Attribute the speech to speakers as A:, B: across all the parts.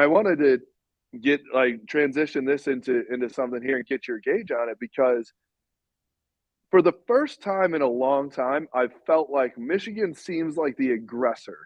A: I wanted to get transition this into something here and get your gauge on it because for the first time in a long time, I've felt like Michigan seems like the aggressor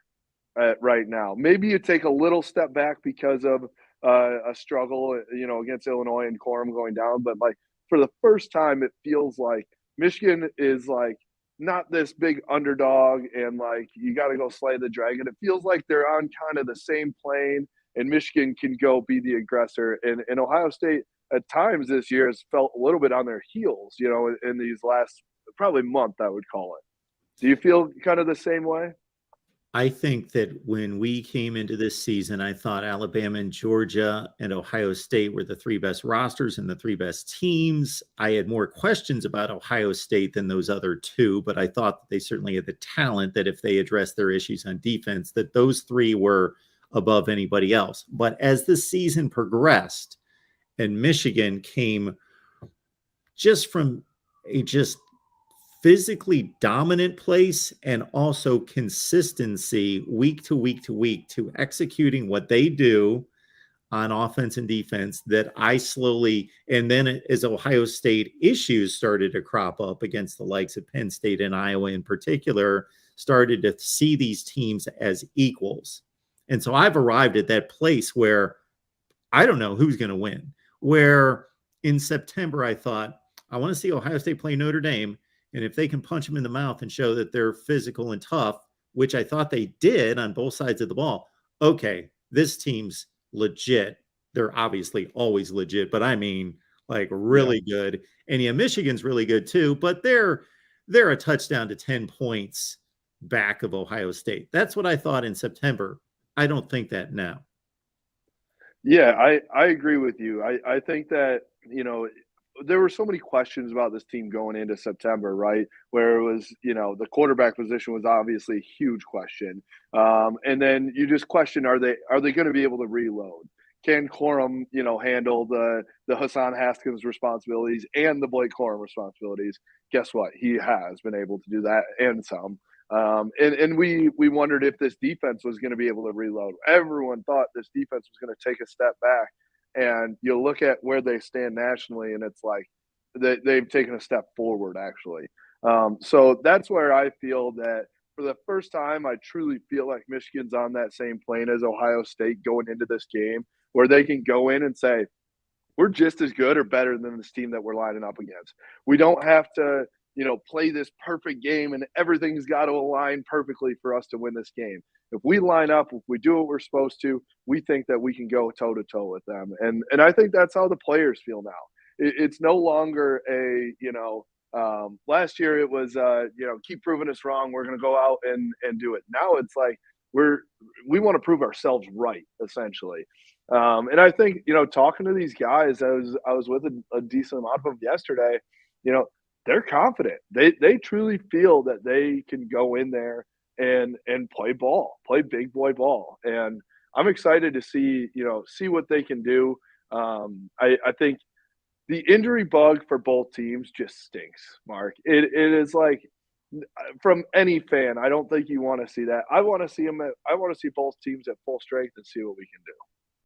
A: right now. Maybe you take a little step back because of a struggle, against Illinois and Corum going down. But like for the first time, it feels like Michigan is like not this big underdog and like you got to go slay the dragon. It feels like they're on kind of the same plane, and Michigan can go be the aggressor. And Ohio State at times this year has felt a little bit on their heels, in these last probably month, I would call it. Do you feel kind of the same way?
B: I think that when we came into this season, I thought Alabama and Georgia and Ohio State were the three best rosters and the three best teams. I had more questions about Ohio State than those other two, but I thought that they certainly had the talent that if they addressed their issues on defense, that those three were above anybody else. But as the season progressed and Michigan came just from a just physically dominant place and also consistency week to week to week to executing what they do on offense and defense, that I slowly, and then as Ohio State issues started to crop up against the likes of Penn State and Iowa in particular, started to see these teams as equals. And so I've arrived at that place where I don't know who's going to win, where in September I thought, I want to see Ohio State play Notre Dame. And if they can punch them in the mouth and show that they're physical and tough, which I thought they did on both sides of the ball, okay, this team's legit. They're obviously always legit, but I mean like really good. And yeah, Michigan's really good too, but they're a touchdown to 10 points back of Ohio State. That's what I thought in September. I don't think that now.
A: Yeah, I agree with you. I think that, there were so many questions about this team going into September, right? Where it was, the quarterback position was obviously a huge question. And then you just question, are they going to be able to reload? Can Corum, handle the Hassan Haskins responsibilities and the Blake Corum responsibilities? Guess what? He has been able to do that and some. And we wondered if this defense was going to be able to reload. Everyone thought this defense was going to take a step back, and you look at where they stand nationally, and it's like they've taken a step forward, actually. So that's where I feel that for the first time, I truly feel like Michigan's on that same plane as Ohio State going into this game, where they can go in and say, we're just as good or better than this team that we're lining up against. We don't have to, play this perfect game and everything's got to align perfectly for us to win this game. If we line up, if we do what we're supposed to, we think that we can go toe to toe with them. And I think that's how the players feel now. It's no longer a, last year it was, keep proving us wrong. We're going to go out and do it. Now it's like we want to prove ourselves right, essentially. And I think, talking to these guys, I was with a decent amount of them yesterday, they're confident. They truly feel that they can go in there and play ball, play big boy ball. And I'm excited to see what they can do. I think the injury bug for both teams just stinks, Mark. It is like from any fan, I don't think you want to see that. I want to see both teams at full strength and see what we can do.